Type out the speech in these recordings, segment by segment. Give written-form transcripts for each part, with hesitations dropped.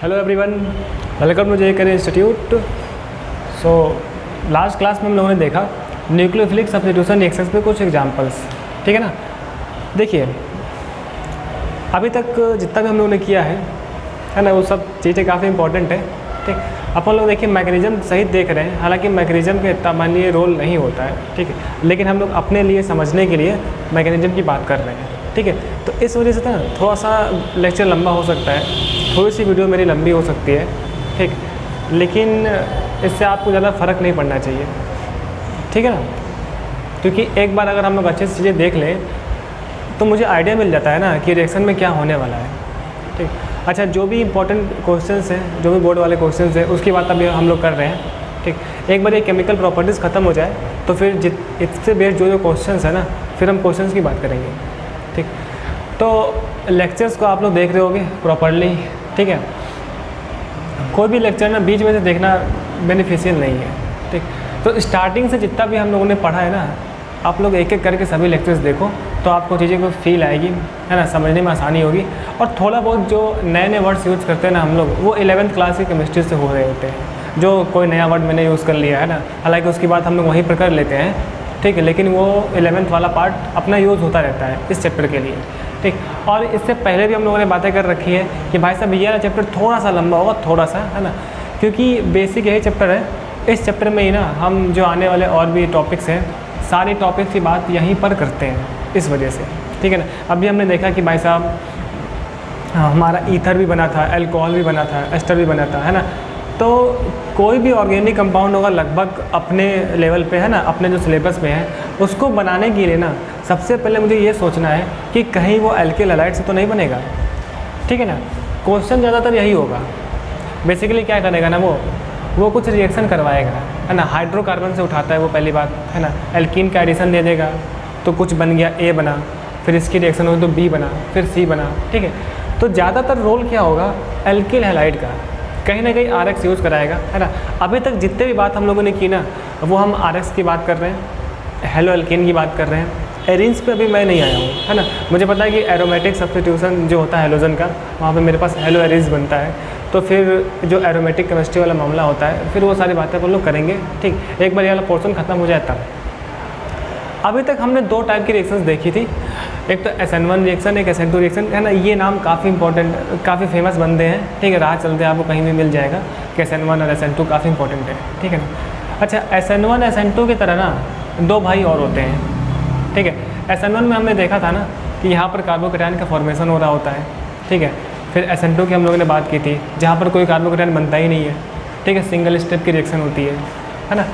Hello everyone, welcome to J career institute. So last class में हम लोगों ने देखा न्यूक्लियोफिलिक सब्स्टिट्यूशन रिएक्शंस पे कुछ एग्जांपल्स, ठीक है ना। देखिए अभी तक जितना भी हम लोगों ने किया है ना, वो सब चीज़ें काफ़ी इंपॉर्टेंट है। ठीक, अपन लोग देखिए मैकेनिज्म सही देख रहे हैं, हालांकि मैकेनिज्म का इतना माननीय रोल नहीं होता है, ठीक है, लेकिन हम लोग अपने लिए समझने के लिए मैकेनिज्म की बात कर रहे हैं, ठीक है। तो इस वजह से ना थोड़ा सा लेक्चर लंबा हो सकता है, थोड़ी सी वीडियो मेरी लंबी हो सकती है, ठीक, लेकिन इससे आपको ज़्यादा फ़र्क नहीं पड़ना चाहिए, ठीक है ना। क्योंकि एक बार अगर हम लोग अच्छे से चीज़ें देख लें तो मुझे आइडिया मिल जाता है ना कि रिएक्शन में क्या होने वाला है, ठीक। अच्छा, जो भी इंपॉर्टेंट क्वेश्चंस हैं, जो भी बोर्ड वाले क्वेश्चंस हैं, उसकी बात अभी हम लोग कर रहे हैं, ठीक। एक बार ये केमिकल प्रॉपर्टीज़ ख़त्म हो जाए तो फिर इससे बेस्ड जो क्वेश्चंस है ना, फिर हम क्वेश्चंस की बात करेंगे, ठीक। तो लेक्चर्स को आप लोग देख रहे होगे प्रॉपरली, ठीक है। कोई भी लेक्चर ना बीच में से देखना बेनिफिशियल नहीं है, ठीक। तो स्टार्टिंग से जितना भी हम लोगों ने पढ़ा है ना, आप लोग एक एक करके सभी लेक्चर्स देखो तो आपको चीज़ें को फील आएगी, है ना, समझने में आसानी होगी। और थोड़ा बहुत जो नए नए वर्ड्स यूज़ करते हैं ना हम लोग, वो 11th क्लास की केमिस्ट्री से हो रहे होते हैं। जो कोई नया वर्ड मैंने यूज़ कर लिया है ना, हालांकि उसकी बात हम लोग वहीं पर कर लेते हैं, ठीक है, लेकिन वो 11th वाला पार्ट अपना यूज़ होता रहता है इस चैप्टर के लिए, ठीक। और इससे पहले भी हम लोगों ने बातें कर रखी है कि भाई साहब ये चैप्टर थोड़ा सा लंबा होगा, थोड़ा सा, है ना, क्योंकि बेसिक यही चैप्टर है। इस चैप्टर में ही ना हम जो आने वाले और भी टॉपिक्स हैं, सारे टॉपिक्स की बात यहीं पर करते हैं, इस वजह से, ठीक है ना। अभी हमने देखा कि भाई साहब हमारा ईथर भी बना था, अल्कोहल भी बना था, एस्टर भी बना था, है ना। तो कोई भी ऑर्गेनिक कंपाउंड होगा लगभग अपने लेवल पे, है ना, अपने जो सिलेबस में है, उसको बनाने के लिए ना सबसे पहले मुझे ये सोचना है कि कहीं वो एल्किल हैलाइड से तो नहीं बनेगा, ठीक है ना। क्वेश्चन ज़्यादातर यही होगा। बेसिकली क्या करेगा ना, वो कुछ रिएक्शन करवाएगा, है ना, हाइड्रोकार्बन से उठाता है वो, पहली बात, है ना, एल्कीन का एडिशन दे देगा तो कुछ बन गया, ए बना, फिर इसकी रिएक्शन हुई तो बी बना, फिर सी बना, ठीक है। तो ज़्यादातर रोल क्या होगा एल्किल हैलाइड का, कहीं ना कहीं RX यूज़ कराएगा, है ना। अभी तक जितने भी बात हम लोगों ने की ना, वो हम RX की बात कर रहे हैं, हेलो एल्कीन की बात कर रहे हैं। एरिन्स पे अभी मैं नहीं आया हूँ, है ना। मुझे पता है कि एरोमेटिक सब्स्टिट्यूशन जो होता है हेलोजन का, वहाँ पे मेरे पास हेलो एरिन्स बनता है, तो फिर जो एरोमेटिक केमिस्ट्री वाला मामला होता है, फिर वो सारी बातें अपन लोग करेंगे, ठीक। एक बार ये वाला पोर्शन खत्म हो जाए तब। अभी तक हमने दो टाइप की रिएक्शंस देखी थी, एक तो SN1 रिएक्शन, एक SN2 रिएक्शन, है ना। ये नाम काफ़ी इंपॉर्टेंट, काफ़ी फेमस बनते हैं, ठीक है, राह चलते आपको कहीं भी मिल जाएगा कि SN1 और SN2 काफ़ी इंपॉर्टेंट है, ठीक है ना। अच्छा, SN1 SN2 की तरह ना दो भाई और होते हैं, ठीक है। SN1 में हमने देखा था ना कि यहाँ पर कार्बोकैटायन का फॉर्मेशन हो रहा होता है, ठीक है। फिर SN2 की हम लोगों ने बात की थी, जहाँ पर कोई कार्बोकैटायन बनता ही नहीं है, ठीक है, सिंगल स्टेप की रिएक्शन होती है ना।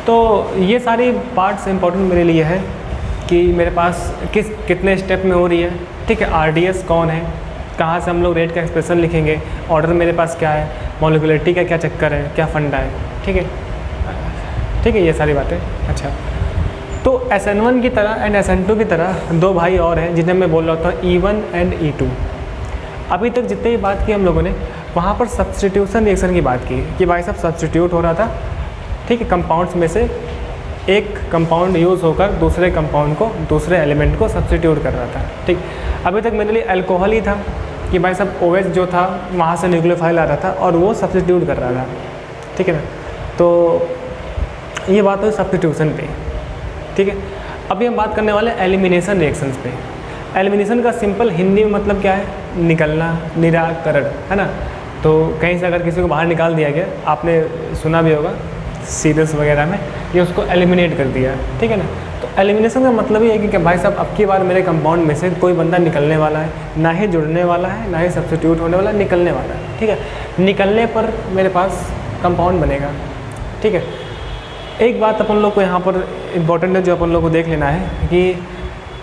तो ये सारी पार्ट्स इंपॉर्टेंट मेरे लिए है कि मेरे पास कितने स्टेप में हो रही है, ठीक है, RDS कौन है, कहाँ से हम लोग रेट का एक्सप्रेशन लिखेंगे, ऑर्डर मेरे पास क्या है, मॉलिक्युलरिटी का क्या चक्कर है, क्या फंडा है, ठीक है, ठीक है, ये सारी बातें। अच्छा, तो SN1 की तरह एंड SN2 की तरह दो भाई और हैं जिन्हें मैं बोल रहा था E1 एंड E2। अभी तक जितनी भी बात की हम लोगों ने, वहाँ पर सब्स्टिट्यूशन रिएक्शन की बात की कि भाई साहब सब्स्टिट्यूट हो रहा था, ठीक है, कंपाउंड्स में से एक कंपाउंड यूज़ होकर दूसरे कंपाउंड को, दूसरे एलिमेंट को सब्स्टिट्यूट कर रहा था, ठीक। अभी तक मेरे लिए अल्कोहल ही था कि भाई साहब OH जो था वहाँ से न्यूक्लियोफाइल आ रहा था और वो सब्स्टिट्यूट कर रहा था, ठीक है ना। तो ये बात हुई सब्स्टिट्यूशन पे, ठीक है। अभी हम बात करने वाले एलिमिनेशन रिएक्शंस पे। एलिमिनेशन का सिंपल हिंदी में मतलब क्या है, निकलना, निराकरण, है ना। तो कहीं से अगर किसी को बाहर निकाल दिया गया, आपने सुना भी होगा सीरियल्स वगैरह में, ये उसको एलिमिनेट कर दिया, ठीक है ना। तो एलिमिनेशन का मतलब ये है कि भाई साहब अब की बार मेरे कंपाउंड में से कोई बंदा निकलने वाला है, ना ही जुड़ने वाला है, ना ही सब्स्टिट्यूट होने वाला है, निकलने वाला है, ठीक है। निकलने पर मेरे पास कंपाउंड बनेगा, ठीक है। एक बात अपन लोग को यहाँ पर इम्पोर्टेंट है जो अपन लोग को देख लेना है कि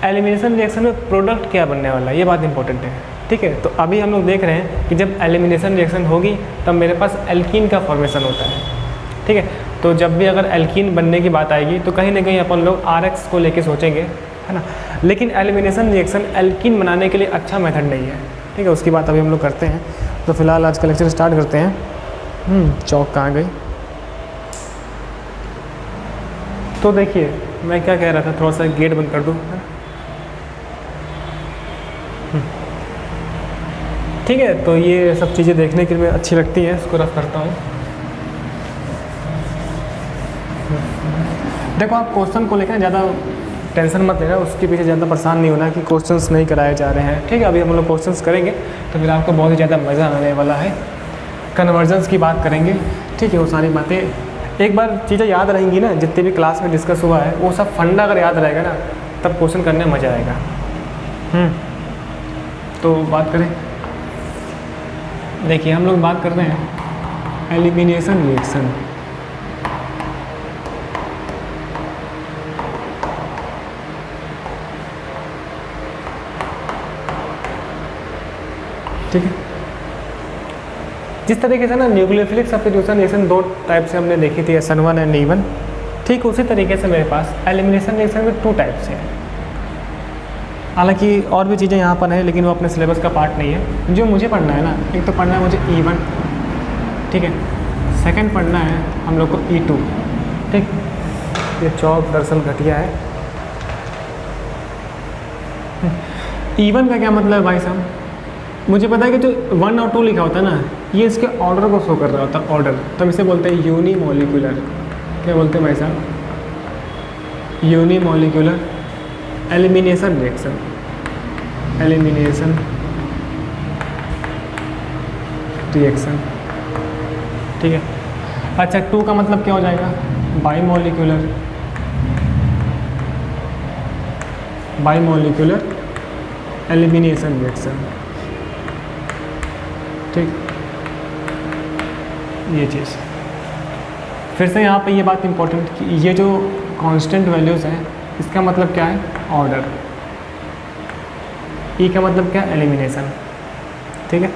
एलिमिनेशन रिएक्शन में प्रोडक्ट क्या बनने वाला है, ये बात इंपॉर्टेंट है, ठीक है। तो अभी हम लोग देख रहे हैं कि जब एलिमिनेशन रिएक्शन होगी तब मेरे पास एल्कीन का फॉर्मेशन होता है, ठीक है। तो जब भी अगर एल्कीन बनने की बात आएगी तो कहीं ना कहीं अपन लोग RX को लेके सोचेंगे, है ना। लेकिन एलिमिनेशन रिएक्शन एल्कीन बनाने के लिए अच्छा मेथड नहीं है, ठीक है, उसकी बात अभी हम लोग करते हैं। तो फिलहाल आज का लेक्चर स्टार्ट करते हैं। चौक कहाँ गई। तो देखिए मैं क्या कह रहा था, थोड़ा सा गेट बंद कर दूँ, ठीक है, तो ये सब चीज़ें देखने के लिए अच्छी लगती हैं, इसको रफ करता हूँ। देखो आप क्वेश्चन को लेकर ज़्यादा टेंशन मत लेना, उसके पीछे ज़्यादा परेशान नहीं होना कि क्वेश्चंस नहीं कराए जा रहे हैं। ठीक है, अभी हम लोग क्वेश्चंस करेंगे तो फिर आपको बहुत ही ज़्यादा मज़ा आने वाला है। कन्वर्जन्स की बात करेंगे, ठीक है, वो सारी बातें एक बार चीज़ें याद रहेंगी ना, जितने भी क्लास में डिस्कस हुआ है वो सब फंडा अगर याद रहेगा ना, तब क्वेश्चन करने में मज़ा आएगा। तो बात करें, देखिए हम लोग बात कर रहे हैं एलिमिनेशन रिएक्शन। ठीक है, जिस तरीके से ना न्यूक्लियोफिलिक सब्स्टिट्यूशन रिएक्शन दो टाइप से हमने देखी थी, SN1 एंड E1, ठीक उसी तरीके से मेरे पास एलिमिनेशन रिएक्शन में 2 टाइप से हैं। हालांकि और भी चीज़ें यहाँ पर हैं, लेकिन वो अपने सिलेबस का पार्ट नहीं है। जो मुझे पढ़ना है ना, एक तो पढ़ना है मुझे E1, ठीक है, सेकंड पढ़ना है हम लोग को E2। ठीक, ये चौक दरअसल घटिया है। E1 का क्या मतलब है भाई साहब, मुझे पता है कि जो 1 और 2 लिखा होता है ना, ये इसके ऑर्डर को शो कर रहा होता है, ऑर्डर। तो हम इसे बोलते हैं यूनिमोलिकुलर। क्या बोलते हैं भाई साहब, unimolecular elimination reaction. Elimination reaction, ठीक है। अच्छा, 2 का मतलब क्या हो जाएगा, बाईमोलिकुलर। बाईमोलिकुलर एलिमिनेशन रिएक्शन, ठीक, ये चीज़। फिर से यहाँ पे ये बात इम्पोर्टेंट कि ये जो कांस्टेंट वैल्यूज़ हैं, इसका मतलब क्या है, ऑर्डर। ई का मतलब क्या है, एलिमिनेशन। ठीक है,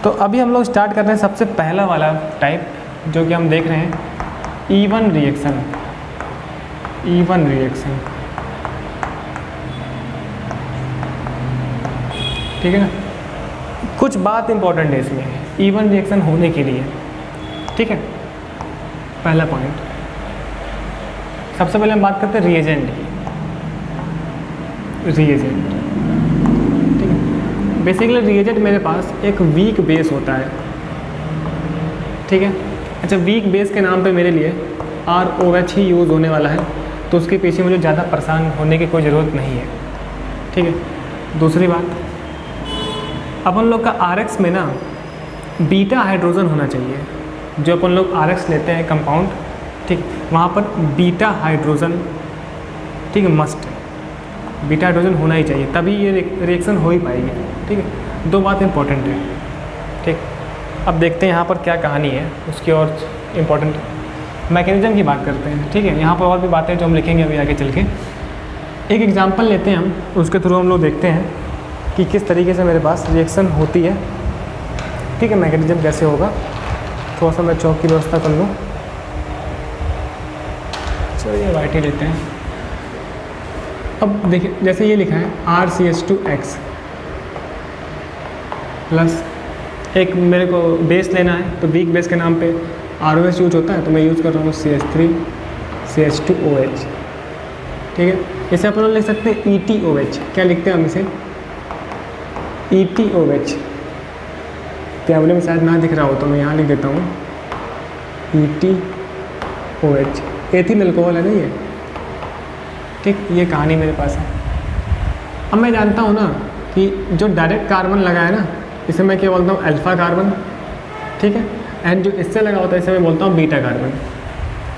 तो अभी हम लोग स्टार्ट कर रहे हैं सबसे पहला वाला टाइप, जो कि हम देख रहे हैं E1 रिएक्शन। E1 रिएक्शन, ठीक है ना। कुछ बात इंपॉर्टेंट है इसमें E1 रिएक्शन होने के लिए, ठीक है। पहला पॉइंट, सबसे पहले हम बात करते हैं रिएजेंट की। रिएजेंट, ठीक है। बेसिकली रिएजेंट मेरे पास एक वीक बेस होता है, ठीक है। अच्छा, वीक बेस के नाम पे मेरे लिए ROH ही यूज़ होने वाला है, तो उसके पीछे मुझे ज़्यादा परेशान होने की कोई ज़रूरत नहीं है, ठीक है। दूसरी बात, अपन लोग का RX में ना बीटा हाइड्रोजन होना चाहिए। जो अपन लोग RX लेते हैं कंपाउंड, ठीक, वहाँ पर बीटा हाइड्रोजन, ठीक है, मस्ट बीटा हाइड्रोजन होना ही चाहिए, तभी ये रिएक्शन हो ही पाएगी, ठीक है। 2 बात इंपॉर्टेंट है, ठीक। अब देखते हैं यहाँ पर क्या कहानी है, उसकी और इम्पोर्टेंट मैकेनिज्म की बात करते हैं, ठीक है। यहाँ पर और भी बातें जो हम लिखेंगे अभी आगे चल के। एक एग्जांपल लेते हैं हम, उसके थ्रू हम लोग देखते हैं कि किस तरीके से मेरे पास रिएक्शन होती है, ठीक है। मैकेनिज्म कैसे होगा, थोड़ा सा मैं चौक की व्यवस्था कर लूँ। चलिए वाइट ही लेते हैं। अब देखिए, जैसे ये लिखा है RCH2X प्लस, एक मेरे को बेस लेना है, तो वीक बेस के नाम पे ROH यूज होता है, तो मैं यूज़ कर रहा हूँ CH3CH2OH, ठीक है। इसे अपन लोग लिख सकते हैं ETOH। क्या लिखते हैं हम इसे, ETOH। कैमरे में शायद ना दिख रहा हो तो मैं यहाँ लिख देता हूँ ETOH। एथिल अल्कोहल है ना ये, ठीक। ये कहानी मेरे पास है। अब मैं जानता हूँ ना कि जो डायरेक्ट कार्बन लगा है ना, इसे मैं क्या बोलता हूँ, अल्फा कार्बन, ठीक है। एंड जो इससे लगा होता है, इसे मैं बोलता हूँ बीटा कार्बन,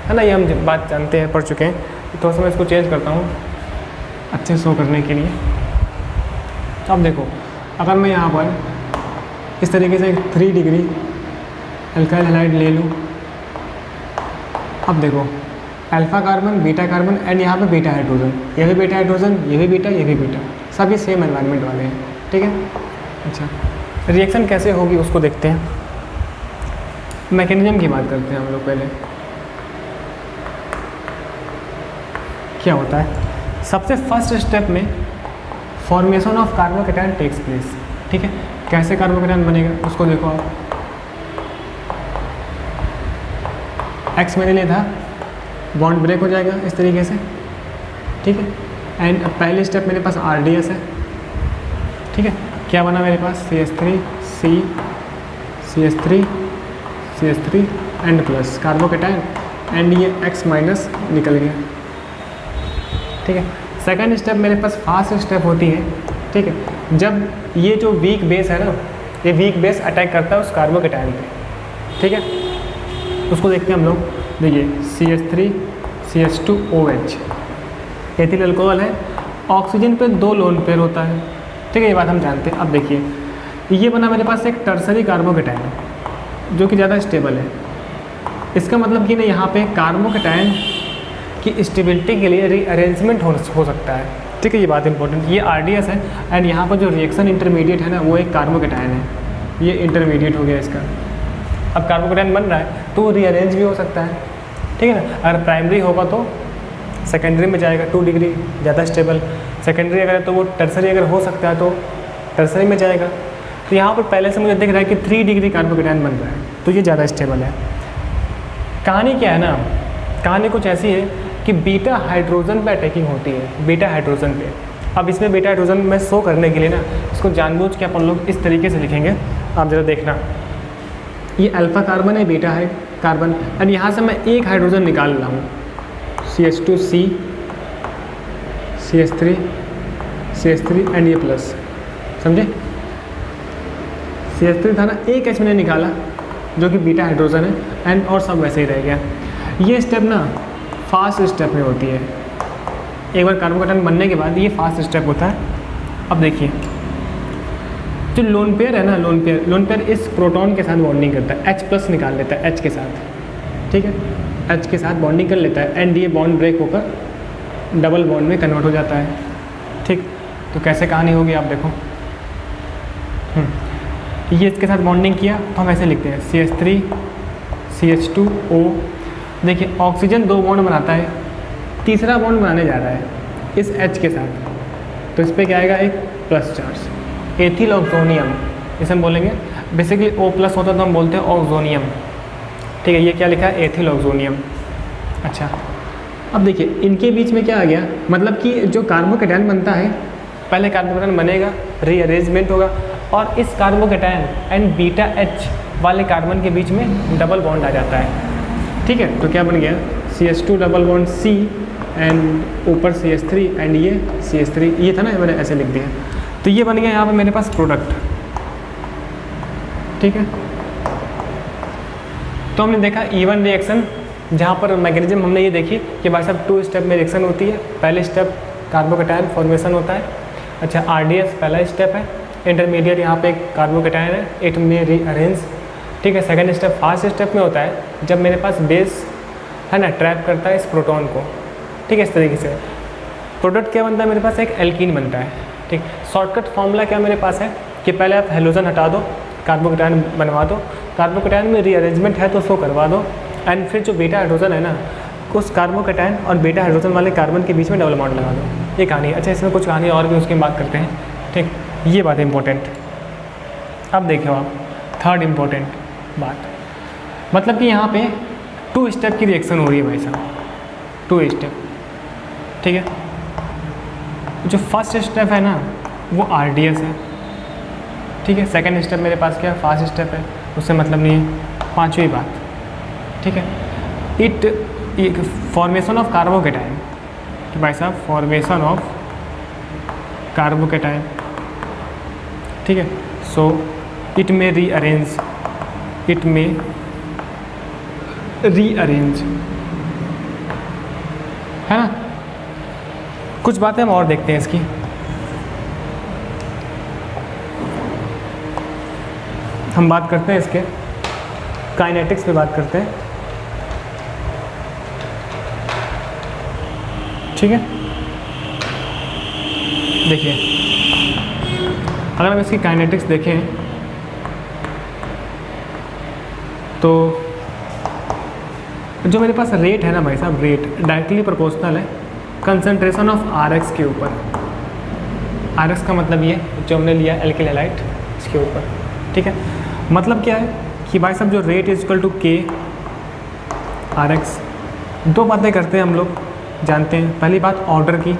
है ना। ये हम बात जानते हैं, पढ़ चुके हैं। तो मैं इसको चेंज करता हूँ अच्छे शो करने के लिए। तो अब देखो, अगर मैं यहाँ पर इस तरीके से 3 डिग्री अल्काइल हैलाइड ले लूँ, अब देखो alpha carbon, beta carbon and यहाँ पे बीटा हाइड्रोजन, ये भी बीटा हाइड्रोजन, ये भी बीटा, ये भी बीटा, सभी सेम एनवायरनमेंट वाले हैं, ठीक है। अच्छा, रिएक्शन कैसे होगी उसको देखते हैं। मैकेनिज्म की बात करते हैं हम लोग पहले। क्या होता है, सबसे फर्स्ट स्टेप में formation of carbocation takes place, ठीक है। कैसे कार्बोकेटायन बनेगा उसको देखो आप। X मैंने लिया था, बॉन्ड ब्रेक हो जाएगा इस तरीके से, ठीक है। एंड पहले स्टेप मेरे पास RDS है, ठीक है। क्या बना मेरे पास, CH3 CH3 and plus carbocation and ये X माइनस निकल गया। ठीक है, सेकंड स्टेप मेरे पास फास्ट स्टेप होती है। ठीक है, जब ये जो वीक बेस है ना, ये वीक बेस अटैक करता है उस कार्बोकेटाइन पे। ठीक है, उसको देखते हैं हम लोग। देखिए CH3 CH2OH एथिल अल्कोहल है, ऑक्सीजन पे 2 लोन पेयर होता है। ठीक है, ये बात हम जानते हैं। अब देखिए ये बना मेरे पास एक टर्सरी कार्बोकेटाइन जो कि ज़्यादा स्टेबल है। इसका मतलब कि ना यहाँ पे कार्बोकेटाइन की स्टेबिलिटी के लिए रीअरेंजमेंट हो सकता है। ठीक है, ये बात इंपॉर्टेंट। ये RDS है एंड यहाँ पर जो रिएक्शन इंटरमीडिएट है ना वो एक कार्बोकेटाइन है, ये इंटरमीडिएट हो गया इसका। अब कार्बोकेटाइन बन रहा है तो वो रीअरेंज भी हो सकता है। ठीक है ना, अगर प्राइमरी होगा तो सेकेंडरी में जाएगा 2 डिग्री ज़्यादा स्टेबल, सेकेंडरी अगर है तो वो टर्सरी अगर हो सकता है तो टर्सरी में जाएगा। तो यहाँ पर पहले से मुझे दिख रहा है कि 3 डिग्री कार्बोकेटाइन बन रहा है, तो ये ज़्यादा स्टेबल है। कहानी क्या है ना, कहानी कुछ ऐसी है कि बीटा हाइड्रोजन पे अटैकिंग होती है, बीटा हाइड्रोजन पे। अब इसमें बीटा हाइड्रोजन में शो करने के लिए ना इसको जानबूझ के अपन लोग इस तरीके से लिखेंगे। आप ज़रा देखना, ये अल्फा कार्बन है, बीटा है कार्बन, एंड यहाँ से मैं एक हाइड्रोजन निकाल रहा हूँ, CH2C CH3 एंड ये प्लस, समझे। CH3 था ना, एक H मैंने निकाला जो कि बीटा हाइड्रोजन है, एंड और सब वैसे ही रह गया। ये स्टेप ना फास्ट स्टेप में होती है। एक बार कार्बोकेटाइन बनने के बाद ये फास्ट स्टेप होता है। अब देखिए जो लोन पेयर है ना, लोन पेयर इस प्रोटॉन के साथ बॉन्डिंग करता है, H प्लस निकाल लेता है H के साथ। ठीक है, H के साथ बॉन्डिंग कर लेता है एंड ये बॉन्ड ब्रेक होकर डबल बॉन्ड में कन्वर्ट हो जाता है। ठीक, तो कैसे कहानी होगी आप देखो। ये इसके साथ बॉन्डिंग किया तो हम ऐसे लिखते हैं CH3 CH2O। देखिए ऑक्सीजन 2 बॉन्ड बनाता है, तीसरा बॉन्ड बनाने जा रहा है इस H के साथ, तो इस पर क्या आएगा, एक प्लस चार्ज, एथिल ऑक्सोनियम इसे हम बोलेंगे। बेसिकली O प्लस होता तो हम बोलते हैं ऑक्सोनियम। ठीक है, ये क्या लिखा है, एथिल ऑक्सोनियम। अच्छा, अब देखिए इनके बीच में क्या आ गया, मतलब कि जो कार्बोकेटाइन बनता है, पहले कार्बोकेटाइन बनेगा, रीअरेंजमेंट होगा और इस कार्बोकेटाइन एंड बीटा H वाले कार्बन के बीच में डबल बॉन्ड आ जाता है। ठीक है, तो क्या बन गया, CH2 double bond C and ऊपर CH3 एंड ये CH3, ये था ना, मैंने ऐसे लिख दिया। तो ये बन गया यहाँ पे मेरे पास प्रोडक्ट। ठीक है, तो हमने देखा इवन रिएक्शन, जहाँ पर मैकेनिज्म हमने ये देखी कि भाई साहब 2 स्टेप में रिएक्शन होती है। पहले स्टेप कार्बोकेटाइन फॉर्मेशन होता है। अच्छा, RDS पहला स्टेप है, इंटरमीडिएट यहाँ पे कार्बोकेटाइन है, इट में रीअरेंज। ठीक है, सेकंड स्टेप फास्ट स्टेप में होता है जब मेरे पास बेस है ना ट्रैप करता है इस प्रोटॉन को। ठीक है, इस तरीके से प्रोडक्ट क्या बनता है, मेरे पास एक एल्कीन बनता है। ठीक, शॉर्टकट फॉर्मूला क्या मेरे पास है कि पहले आप हेलोजन हटा दो, कार्बोकेटाइन बनवा दो, कार्बोकेटाइन में रीअरेंजमेंट है तो उसको करवा दो, एंड फिर जो बीटा हाइड्रोजन है ना उस कार्बोकेटाइन और बीटा हाइड्रोजन वाले कार्बन के बीच में डबल बॉन्ड लगा दो। ये कहानी। अच्छा, इसमें कुछ कहानी और भी उसकी बात करते हैं। ठीक, ये बात इंपॉर्टेंट। अब देखो आप थर्ड इम्पोर्टेंट बात, मतलब कि यहाँ पे 2 स्टेप की रिएक्शन हो रही है भाई साहब, 2 स्टेप। ठीक है, जो फर्स्ट स्टेप है ना वो RDS है। ठीक है, सेकंड स्टेप मेरे पास क्या फास्ट स्टेप है, उससे मतलब नहीं है। पांचवी बात, ठीक है, इट फॉर्मेशन ऑफ कार्बोकेटाइन, तो भाई साहब फॉर्मेशन ऑफ कार्बोकेटाइन। ठीक है, सो इट में रीअरेंज, इट में रीअरेंज, है ना। कुछ बातें हम और देखते हैं इसकी। हम बात करते हैं इसके काइनेटिक्स पे बात करते हैं। ठीक है, देखिए अगर हम इसकी काइनेटिक्स देखें तो जो मेरे पास रेट है ना भाई साहब, रेट डायरेक्टली प्रोपोर्शनल है कंसंट्रेशन ऑफ RX के ऊपर। RX का मतलब ये जो हमने लिया एल्किल हैलाइड इसके ऊपर। ठीक है, मतलब क्या है कि भाई साहब जो rate is equal to K RX। दो बातें करते हैं हम लोग, जानते हैं। पहली बात ऑर्डर की,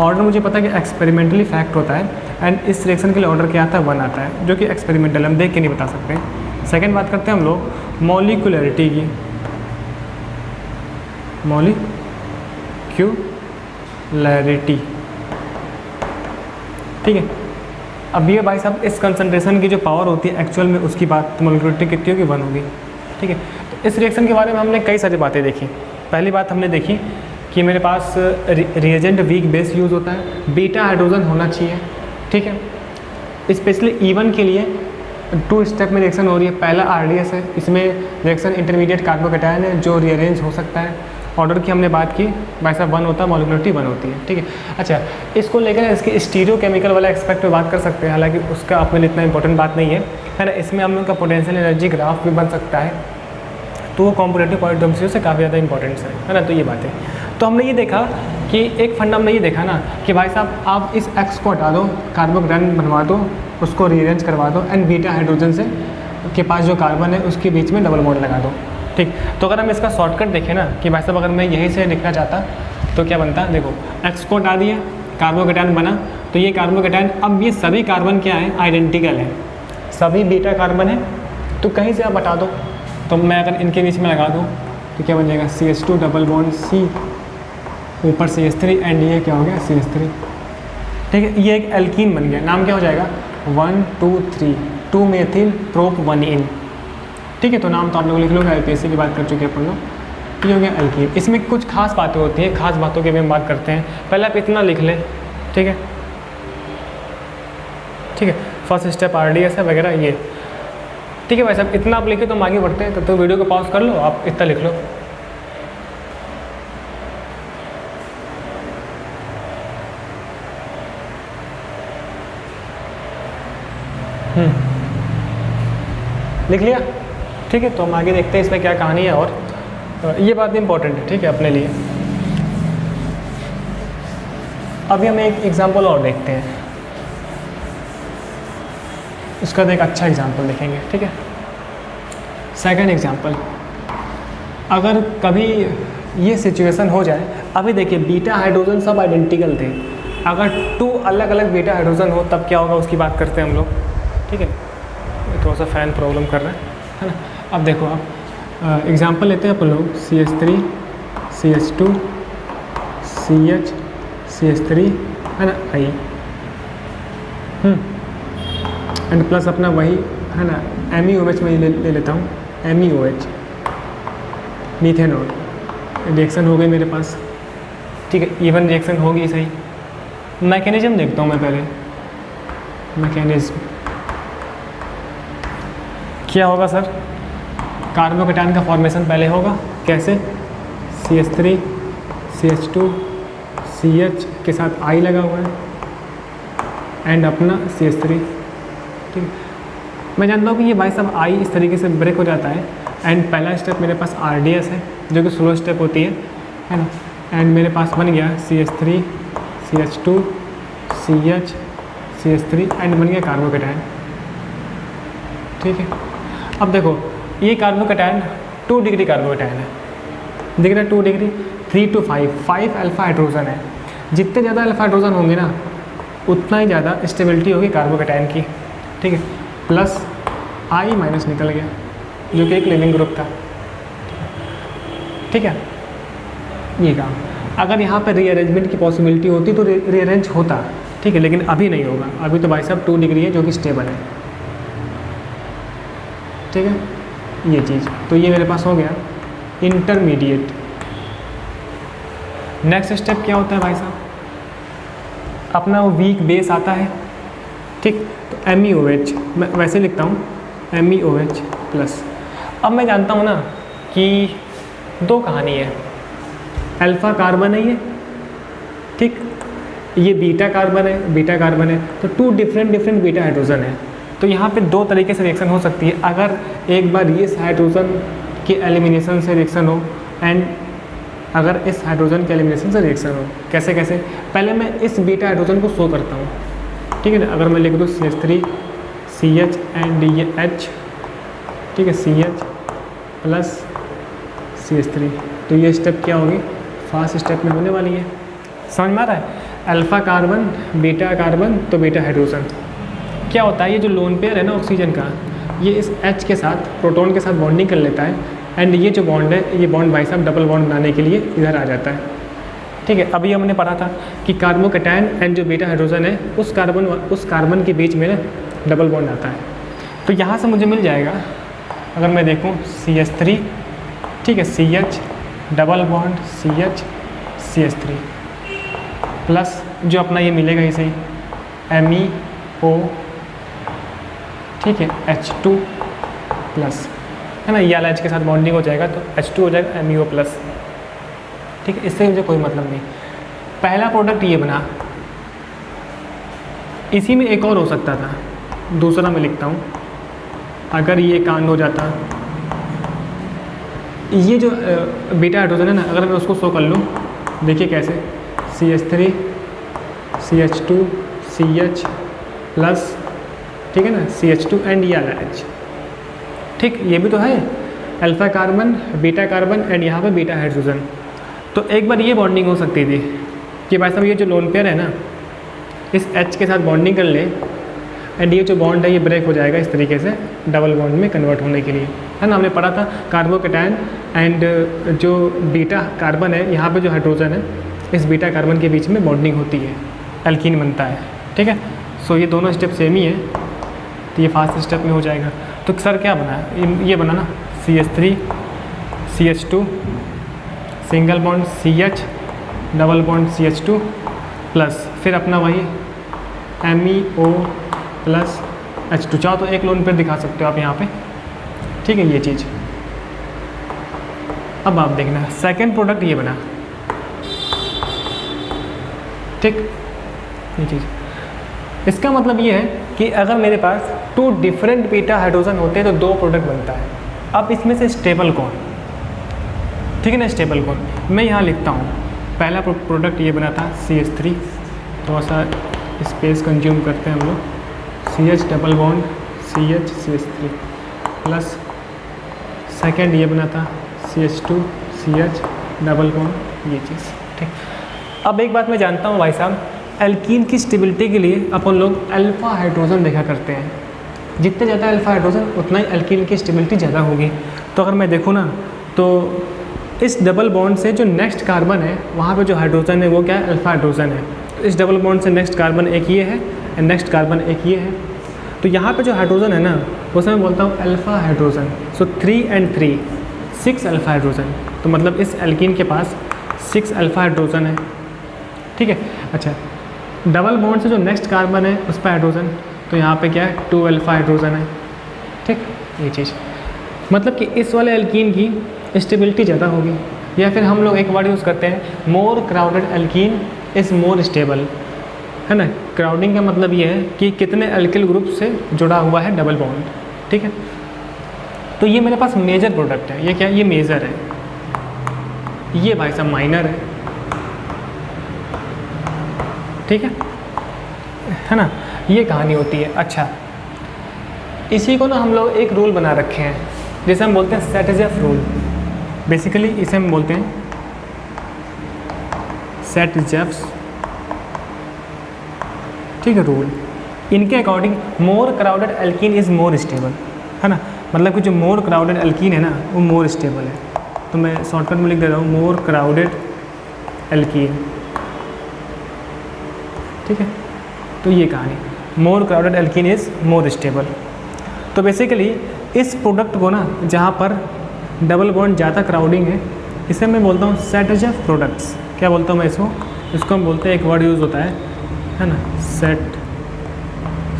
ऑर्डर मुझे पता है कि एक्सपेरिमेंटली फैक्ट होता है, एंड इस रिएक्शन के लिए ऑर्डर क्या आता है 1 आता है, जो कि एक्सपेरिमेंटल हम देख के नहीं बता सकते। सेकेंड बात करते हैं हम लोग मॉलिक्यूलरिटी की। मॉलिक्यूलरिटी, ठीक है। अब ये भाई साहब इस कंसंट्रेशन की जो पावर होती है एक्चुअल में उसकी बात, तो मॉलिक्यूलरिटी कितनी होगी 1 होगी, ठीक है। तो इस रिएक्शन के बारे में हमने कई सारी बातें देखी। पहली बात हमने देखी कि मेरे पास रिएजेंट वीक बेस यूज़ होता है, बीटा हाइड्रोजन होना चाहिए, ठीक है। स्पेशली E1 के लिए 2 स्टेप में रिएक्शन हो रही है। पहला RDS है, इसमें रिएक्शन इंटरमीडिएट कार्बोकैटायन है जो रीअरेंज हो सकता है। ऑर्डर की हमने बात की, भाई साहब 1 होता है, मॉलिक्यूलरिटी 1 होती है, ठीक है। अच्छा, इसको लेकर इसके स्टीरियोकेमिकल वाला एक्सपेक्ट पे बात कर सकते हैं, हालांकि उसका अपने लिए इतना इंपॉर्टेंट बात नहीं है ना। इसमें हम लोग का पोटेंशियल एनर्जी ग्राफ भी बन सकता है, तो वो कॉम्पिटेटिव पॉइंट ऑफ व्यू से काफ़ी ज़्यादा इंपॉर्टेंस है ना। तो ये बात है। तो हमने ये देखा कि एक फंडा हमने ये देखा ना कि भाई साहब आप इस X को हटा दो, कार्बोकैटायन बनवा दो, उसको रीअरेंज करवा दो एंड बीटा हाइड्रोजन से के पास जो कार्बन है उसके बीच में डबल बॉन्ड लगा दो, ठीक। तो अगर हम इसका शॉर्टकट देखें ना कि भाई साहब अगर मैं यहीं से लिखना चाहता तो क्या बनता, देखो X को हटा दिया, कार्बोकैटायन बना, तो ये कार्बोकैटायन, अब ये सभी कार्बन क्या है, आइडेंटिकल है, सभी बीटा कार्बन है, तो कहीं से आप हटा दो। तो मैं अगर इनके बीच में लगा दूँ तो क्या बन जाएगा, CH2 डबल बॉन्ड C, ऊपर CH3 एंड ये क्या हो गया CH3, ठीक है। ये एक एल्कीन बन गया, नाम क्या हो जाएगा 1 2 3 2 मेथिल प्रोप 1 इन, ठीक है। तो नाम तो आप लोग लिख लो, IPSC की बात कर चुके हैं अपन लोग। ये हो गया एल्कीन। इसमें कुछ खास बातें होती हैं, खास बातों की भी हम बात करते हैं। पहले आप इतना लिख लें, ठीक है, ठीक है। फर्स्ट स्टेप RDS है वगैरह ये, ठीक है भाई साहब। इतना आप लिखे तो हम आगे बढ़ते हैं, तब तो वीडियो को पॉज कर लो, आप इतना लिख लो। लिख लिया, ठीक है। तो हम आगे देखते हैं इसमें क्या कहानी है। और ये बात इंपॉर्टेंट है, ठीक है, अपने लिए। अभी हम एक एग्जांपल और देखते हैं, उसका तो एक अच्छा एग्जांपल देखेंगे, ठीक है। सेकंड एग्जांपल, अगर कभी ये सिचुएशन हो जाए, अभी देखिए बीटा हाइड्रोजन सब आइडेंटिकल थे, अगर 2 अलग अलग बीटा हाइड्रोजन हो तब क्या होगा उसकी बात करते हैं हम लोग, ठीक है। थोड़ा सा फ़ैन प्रॉब्लम कर रहा है ना। अब देखो आप एग्जांपल लेते हैं अपन लोग, CH3 CH2 CH CH3 है ना, I एंड प्लस अपना वही है ना MEOH में ले लेता हूँ, MEOH मीथेनॉल। रिएक्शन हो गई मेरे पास, ठीक है, इवन रिएक्शन होगी सही। मैकेनिज्म देखता हूँ मैं पहले, मैकेनिज्म क्या होगा सर, कार्बोकैटायन का फॉर्मेशन पहले होगा, कैसे, CH3 CH2 CH के साथ I लगा हुआ है एंड अपना CH3, ठीक है। मैं जानता हूँ कि ये भाई साहब I इस तरीके से ब्रेक हो जाता है एंड पहला स्टेप मेरे पास RDS है जो कि स्लो स्टेप होती है ना, एंड मेरे पास बन गया CH3 CH2 CH CH3 and बन गया कार्बोकैटायन, ठीक है। अब देखो ये कार्बोकैटायन 2 डिग्री कार्बोकैटायन है, दिख रहा है 2 डिग्री, 3 to 5 अल्फा हाइड्रोजन है। जितने ज़्यादा अल्फा हाइड्रोजन होंगे ना उतना ही ज़्यादा स्टेबिलिटी होगी कार्बोकैटायन की, ठीक है। प्लस I माइनस निकल गया जो कि एक लिविंग ग्रुप था, ठीक है। ये काम अगर यहाँ पर रीअरेंजमेंट की पॉसिबिलिटी होती तो रीअरेंज होता, ठीक है, लेकिन अभी नहीं होगा। अभी तो भाई साहब 2 डिग्री है जो कि स्टेबल है, ठीक है। ये चीज़ तो ये मेरे पास हो गया इंटरमीडिएट। नेक्स्ट स्टेप क्या होता है भाई साहब, अपना वो वीक बेस आता है, ठीक। तो MEOH मैं वैसे लिखता हूँ MEOH प्लस। अब मैं जानता हूँ ना कि 2 कहानी है, अल्फ़ा कार्बन है ये, ठीक, ये बीटा कार्बन है, तो 2 डिफरेंट बीटा हाइड्रोजन है। तो यहाँ पे 2 तरीके से रिएक्शन हो सकती है। अगर एक बार ये हाइड्रोजन के एलिमिनेशन से रिएक्शन हो एंड अगर इस हाइड्रोजन के एलिमिनेशन से रिएक्शन हो, कैसे कैसे, पहले मैं इस बीटा हाइड्रोजन को शो करता हूँ, ठीक है ना। अगर मैं लिख दूँ CH3 CH एंड ये H, ठीक है, CH प्लस CH3, तो ये स्टेप क्या होगी, फर्स्ट स्टेप में होने वाली है, समझ में आ रहा है। अल्फ़ा कार्बन बीटा कार्बन तो बीटा हाइड्रोजन। क्या होता है, ये जो लोन पेयर है ना ऑक्सीजन का, ये इस H के साथ प्रोटॉन के साथ बॉन्डिंग कर लेता है, एंड ये जो बॉन्ड है, ये बॉन्ड भाई साहब डबल बॉन्ड बनाने के लिए इधर आ जाता है। ठीक है, अभी हमने पढ़ा था कि कार्बोकैटायन एंड जो बीटा हाइड्रोजन है उस कार्बन के बीच में ना डबल बॉन्ड आता है। तो यहाँ से मुझे मिल जाएगा, अगर मैं देखूँ CH3, ठीक है, CH double bond CH CH3 plus जो अपना ये मिलेगा इसे MEO, ठीक है, H2 प्लस, है ना, ये वाला H के साथ बॉन्डिंग हो जाएगा तो H2 हो जाएगा MEO प्लस। ठीक है, इससे मुझे कोई मतलब नहीं। पहला प्रोडक्ट ये बना, इसी में एक और हो सकता था, दूसरा मैं लिखता हूँ। अगर ये कांड हो जाता, ये जो बीटा हाइड्रोजन है ना, अगर मैं उसको शो कर लूँ, देखिए कैसे, CH3 CH2 CH प्लस, ठीक है ना, CH2 एंड ये वाला H, ठीक, ये भी तो है alpha carbon beta carbon and यहाँ पे बीटा हाइड्रोजन। तो एक बार ये बॉन्डिंग हो सकती थी कि भाई साहब ये जो लोन पेयर है ना, इस H के साथ बॉन्डिंग कर ले, एंड ये जो बॉन्ड है ये ब्रेक हो जाएगा इस तरीके से डबल बॉन्ड में कन्वर्ट होने के लिए, है ना। हमने पढ़ा था कार्बोकैटायन एंड जो बीटा कार्बन है, यहाँ पे जो हाइड्रोजन है, इस बीटा कार्बन के बीच में बॉन्डिंग होती है, एल्कीन बनता है। ठीक है, सो ये दोनों स्टेप सेम ही है, तो ये फास्ट स्टेप में हो जाएगा। तो सर क्या बना है, ये बना ना CH3 CH2 single bond CH double bond CH2 plus फिर अपना वही MEO प्लस H2। चाहो तो एक लोन पर दिखा सकते हो आप यहाँ पे, ठीक है, ये चीज़। अब आप देखना सेकंड प्रोडक्ट ये बना, ठीक, ये चीज़। इसका मतलब ये है कि अगर मेरे पास 2 डिफरेंट बीटा हाइड्रोजन होते हैं तो 2 प्रोडक्ट बनता है। अब इसमें से स्टेबल कौन, ठीक है ना, स्टेबल कौन, मैं यहाँ लिखता हूँ। पहला प्रोडक्ट ये बना था CH3, थोड़ा सा स्पेस कंज्यूम करते हैं हम लोग, CH double bond CH CH3 plus second ये बना था CH2 CH डबल बॉन्ड, ये चीज़, ठीक। अब एक बात मैं जानता हूँ भाई साहब, एल्कीन की स्टेबिलिटी के लिए अपन लोग अल्फ़ा हाइड्रोजन देखा करते हैं। जितने ज़्यादा अल्फ़ा हाइड्रोजन उतना ही एल्कीन की स्टेबिलिटी ज़्यादा होगी। तो अगर मैं देखूँ ना, तो इस डबल बॉन्ड से जो नेक्स्ट कार्बन है वहाँ पे जो हाइड्रोजन है वो क्या है, अल्फ़ा हाइड्रोजन है। तो इस डबल बॉन्ड से नेक्स्ट कार्बन एक ये है एंड नेक्स्ट कार्बन एक ये है। तो यहाँ पे जो हाइड्रोजन है ना, उसे मैं बोलता हूँ alpha hydrogen. So 3 and 3 6 alpha hydrogen. तो मतलब इस एल्कीन के पास 6 अल्फ़ा हाइड्रोजन है, ठीक है। अच्छा, डबल बॉन्ड से जो नेक्स्ट कार्बन है उस पर हाइड्रोजन, तो यहाँ पे क्या है, 2 अल्फ़ा हाइड्रोजन है, ठीक, ये चीज़। मतलब कि इस वाले एल्कीन की स्टेबिलिटी ज़्यादा होगी। या फिर हम लोग एक वर्ड यूज़ करते हैं, more crowded alkene is more stable, है ना। क्राउडिंग का मतलब ये है कि कितने एल्किल ग्रुप से जुड़ा हुआ है डबल बॉन्ड, ठीक है। तो ये मेरे पास मेजर प्रोडक्ट है। ये क्या, ये मेजर है, ये भाई साहब माइनर है, ठीक है ना। ये कहानी होती है। अच्छा, इसी को ना हम लोग एक रूल बना रखे हैं, जैसे हम बोलते हैं सेट-जेफ रूल। बेसिकली इसे हम बोलते हैं सेट-जेफ्स, ठीक है, रूल। इनके according more crowded alkene is more stable, है ना। मतलब कि जो मोर क्राउडेड एल्कीन है ना, वो मोर स्टेबल है। तो मैं शॉर्टकट में लिख दे रहा हूँ, मोर क्राउडेड एल्कीन, ठीक है। तो ये कहानी, more crowded alkene is more stable. तो बेसिकली इस प्रोडक्ट को ना, जहाँ पर डबल बॉन्ड ज़्यादा क्राउडिंग है, इसे मैं बोलता हूँ सेट-जेफ प्रोडक्ट्स। क्या बोलता हूँ मैं इसको हम बोलते हैं, एक वर्ड यूज़ होता है ना,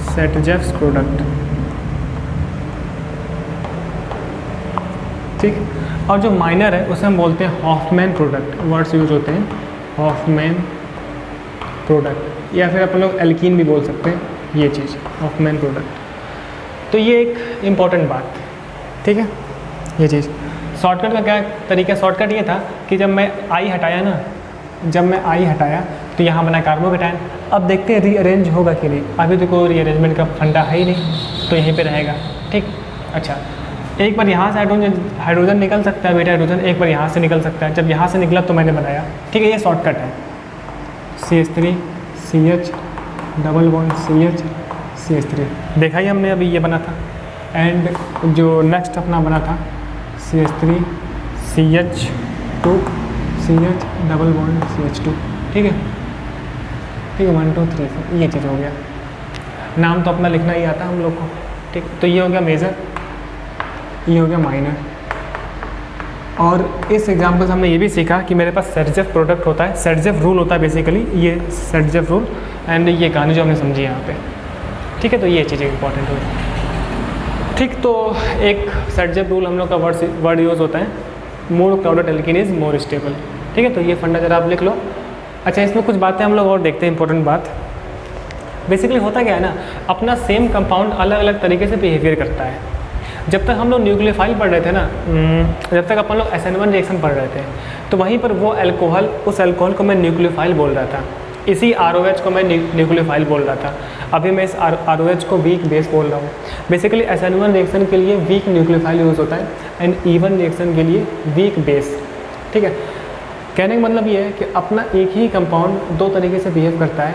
सेट-जेफ्स प्रोडक्ट, ठीक। और जो माइनर है उसे हम बोलते हैं हॉफमैन प्रोडक्ट। वर्ड्स यूज होते हैं, हॉफमैन प्रोडक्ट, या फिर अपन लोग एल्कीन भी बोल सकते हैं, ये चीज़ हॉफमैन प्रोडक्ट। तो ये एक इम्पॉर्टेंट बात, ठीक है, ये चीज़। शॉर्टकट का क्या तरीका, शॉर्टकट ये था कि जब मैं आई हटाया तो यहाँ बना कार्बोकैटायन। अब देखते हैं रीअरेंज होगा कि नहीं। अभी तो कोई रीअरेंजमेंट का फंडा है ही नहीं, तो यहीं पे रहेगा, ठीक। अच्छा, एक बार यहाँ से हाइड्रोजन निकल सकता है, बीटा हाइड्रोजन एक बार यहाँ से निकल सकता है। जब यहाँ से निकला तो मैंने बनाया, ठीक है, ये शॉर्टकट है। CH3 CH double bond CH CH3, देखा ही हमने अभी ये बना था। एंड जो नेक्स्ट अपना बना था CH3 CH2 CH double bond CH2, ठीक है ठीक है, 1 2 3 4 ये चीज़ हो गया। नाम तो अपना लिखना ही आता हम लोग को, ठीक। तो ये हो गया मेजर, ये हो गया माइनर। और इस एग्जाम्पल से हमने ये भी सीखा कि मेरे पास सेटजेफ प्रोडक्ट होता है, सेटजेफ रूल होता है बेसिकली, ये सेटजेफ रूल एंड ये कहानी जो हमने समझी यहाँ पे, ठीक है। तो ये चीज़ें इंपॉर्टेंट हुई, ठीक। तो एक सेटजेफ रूल हम लोग का वर्ड यूज़ होता है, more crowded alkene is more stable, ठीक है। तो ये फंडा जरा आप लिख लो। अच्छा, इसमें कुछ बातें हम लोग और देखते हैं, इंपॉर्टेंट बात। बेसिकली होता क्या है ना, अपना सेम कंपाउंड अलग अलग तरीके से बिहेवियर करता है। जब तक हम लोग न्यूक्लियोफाइल पढ़ रहे थे ना, जब तक अपन लोग SN1 रिएक्शन पढ़ रहे थे, तो वहीं पर वो अल्कोहल, उस अल्कोहल को मैं न्यूक्लियोफाइल बोल रहा था, इसी ROH को मैं न्यूक्लियोफाइल बोल रहा था। अभी मैं इस ROH को वीक बेस बोल रहा हूँ। बेसिकली SN1 रिएक्शन के लिए वीक न्यूक्लियोफाइल यूज़ होता है एंड E1 रिएक्शन के लिए वीक बेस, ठीक है। कहने का मतलब ये है कि अपना एक ही कंपाउंड दो तरीके से बिहेव करता है,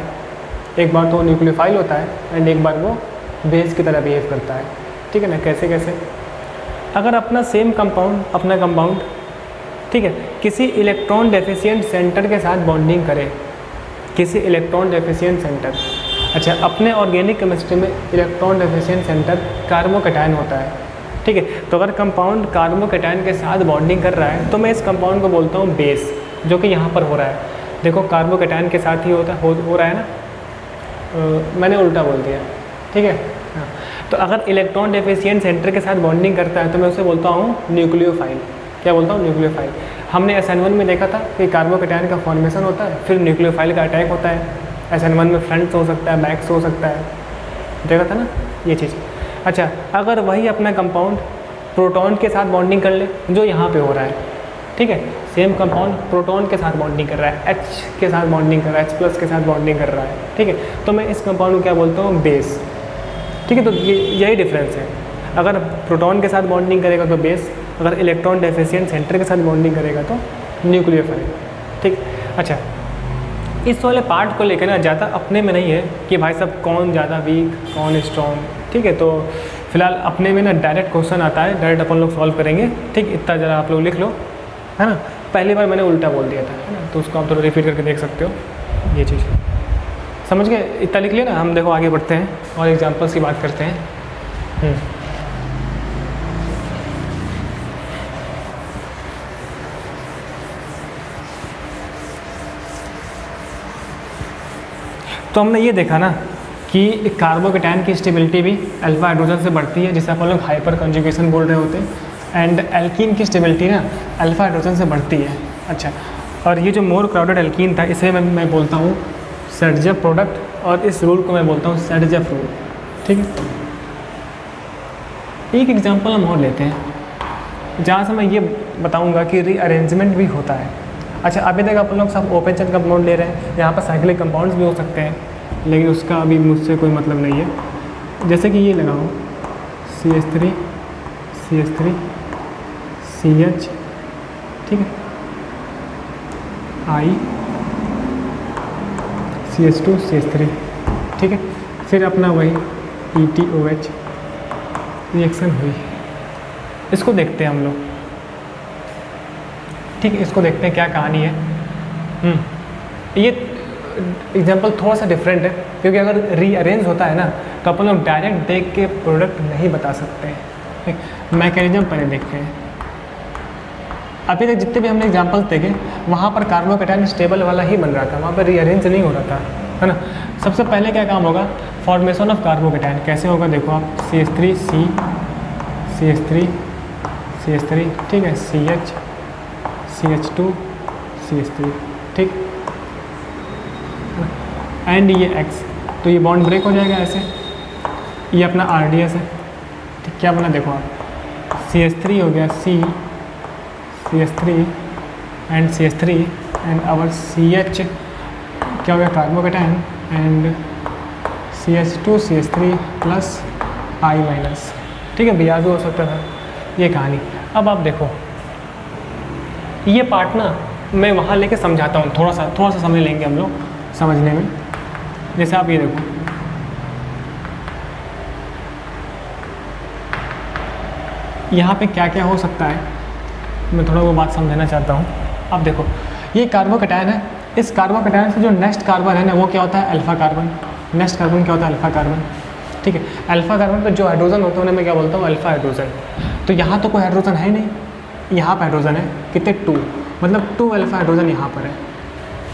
एक बार तो न्यूक्लियोफाइल होता है एंड एक बार वो बेस की तरह बिहेव करता है, ठीक है ना। कैसे कैसे, अगर अपना सेम कंपाउंड, अपना कंपाउंड, ठीक है, किसी इलेक्ट्रॉन डेफिशिएंट सेंटर के साथ बॉन्डिंग करे, किसी इलेक्ट्रॉन डेफिशिएंट सेंटर, अच्छा, अपने ऑर्गेनिक केमिस्ट्री में इलेक्ट्रॉन डेफिशिएंट सेंटर कार्बोकैटायन होता है, ठीक है। तो अगर कंपाउंड कार्बोकैटायन के साथ बॉन्डिंग कर रहा है तो मैं इस कंपाउंड को बोलता हूँ बेस, जो कि यहाँ पर हो रहा है। देखो कार्बोकैटायन के साथ ही हो रहा है ना, मैंने उल्टा बोल दिया, ठीक है। हाँ, तो अगर इलेक्ट्रॉन डेफिशिएंट सेंटर के साथ बॉन्डिंग करता है तो मैं उसे बोलता हूँ न्यूक्लियोफाइल। क्या बोलता हूँ? न्यूक्लियोफाइल। हमने SN1 में देखा था कि कार्बोकैटायन का फॉर्मेशन होता है, फिर न्यूक्लियोफाइल का अटैक होता है। SN1 में फ्रंट हो सकता है, बैक हो सकता है, देखा था ना ये चीज़। अच्छा, अगर वही अपना कंपाउंड प्रोटॉन के साथ बॉन्डिंग कर ले, जो यहाँ पे हो रहा है, ठीक है, सेम कंपाउंड प्रोटॉन के साथ बॉन्डिंग कर रहा है, H के साथ बॉन्डिंग कर रहा है, H+ के साथ बॉन्डिंग कर रहा है, ठीक है, तो मैं इस कंपाउंड को क्या बोलता हूँ? बेस, ठीक है। तो यही डिफरेंस है, अगर प्रोटॉन के साथ बॉन्डिंग करेगा तो बेस, अगर इलेक्ट्रॉन डेफिशिएंट सेंटर के साथ बॉन्डिंग करेगा तो न्यूक्लियोफाइल, ठीक। अच्छा, इस वाले पार्ट को लेकर ना ज़्यादा अपने में नहीं है कि भाई साहब कौन ज़्यादा वीक कौन स्ट्रॉन्ग, ठीक है। तो फिलहाल अपने में ना डायरेक्ट क्वेश्चन आता है, डायरेक्ट अपन लोग सॉल्व करेंगे, ठीक। इतना ज़रा आप लोग लिख लो, है ना। पहली बार मैंने उल्टा बोल दिया था, है ना, तो उसको आप थोड़ा रिपीट करके देख सकते हो, ये चीज़ समझ गए। इतना लिख लिया ना, हम देखो आगे बढ़ते हैं और एग्जांपल्स की बात करते हैं। तो हमने ये देखा ना कि कार्बोकैटायन की स्टेबिलिटी भी अल्फा हाइड्रोजन से बढ़ती है, जिसे अपन लोग हाइपर कंजुगेशन बोल रहे होते हैं, एंड एल्कीन की स्टेबिलिटी ना अल्फा हाइड्रोजन से बढ़ती है। अच्छा, और ये जो मोर क्राउडेड एल्कीन था, इसे मैं बोलता हूँ सेटजेफ प्रोडक्ट, और इस रूल को मैं बोलता हूँ सेटजेफ रूल, ठीक है। एक एग्जांपल हम और लेते हैं जहाँ से मैं ये बताऊँगा कि रीअरेंजमेंट भी होता है। अच्छा, अभी तक अपन लोग सब ओपन चेन कंपाउंड ले रहे हैं, यहाँ पर साइक्लिक कंपाउंड्स भी हो सकते हैं, लेकिन उसका अभी मुझसे कोई मतलब नहीं है। जैसे कि ये लगाओ CH3 CH3 CH, ठीक है, I CH2 CH3, ठीक है, फिर अपना वही ETOH रिएक्शन हुई। इसको देखते हैं हम लोग, ठीक है, इसको देखते हैं क्या कहानी है। ये एग्जांपल थोड़ा सा डिफरेंट है, क्योंकि अगर रीअरेंज होता है ना तो अपन लोग डायरेक्ट देख के प्रोडक्ट नहीं बता सकते हैं, मैकेनिज्म पहले देखते हैं। अभी तक जितने भी हमने एग्जांपल्स देखे, वहाँ पर कार्बोकैटायन स्टेबल वाला ही बन रहा था, वहाँ पर रीअरेंज नहीं हो रहा था, है ना। सबसे पहले क्या काम होगा? फॉर्मेशन ऑफ कार्बोकैटायन कैसे होगा? देखो आप CH3 C CH3 CH3, ठीक है, CH CH2 CH3, ठीक, एंड ये X, तो ये बॉन्ड ब्रेक हो जाएगा ऐसे। ये अपना RDS है, ठीक, क्या बना देखो आप, CH3 हो गया C CH3 and CH3 and our CH क्या हो गया? Carbocation and CH2 CH3 plus I-, ठीक है, Br भी हो सकता था। ये कहानी। अब आप देखो ये पार्ट ना मैं वहाँ लेके समझाता हूँ, थोड़ा सा समय लेंगे हम लोग समझने में। जैसे आप ये देखो, यहाँ पे क्या क्या हो सकता है, मैं थोड़ा वो बात समझाना चाहता हूँ। अब देखो, ये कार्बोकैटायन है, इस कार्बोकैटायन से जो नेक्स्ट कार्बन है ना, वो क्या होता है, अल्फा कार्बन। नेक्स्ट कार्बन क्या होता है, अल्फा कार्बन। ठीक है, अल्फा कार्बन पर जो हाइड्रोजन होता है उन्हें मैं क्या बोलता हूँ, अल्फा हाइड्रोजन। तो यहाँ तो कोई हाइड्रोजन है ही नहीं, यहाँ पर हाइड्रोजन है कितने, 2, मतलब 2 अल्फा हाइड्रोजन यहाँ पर है।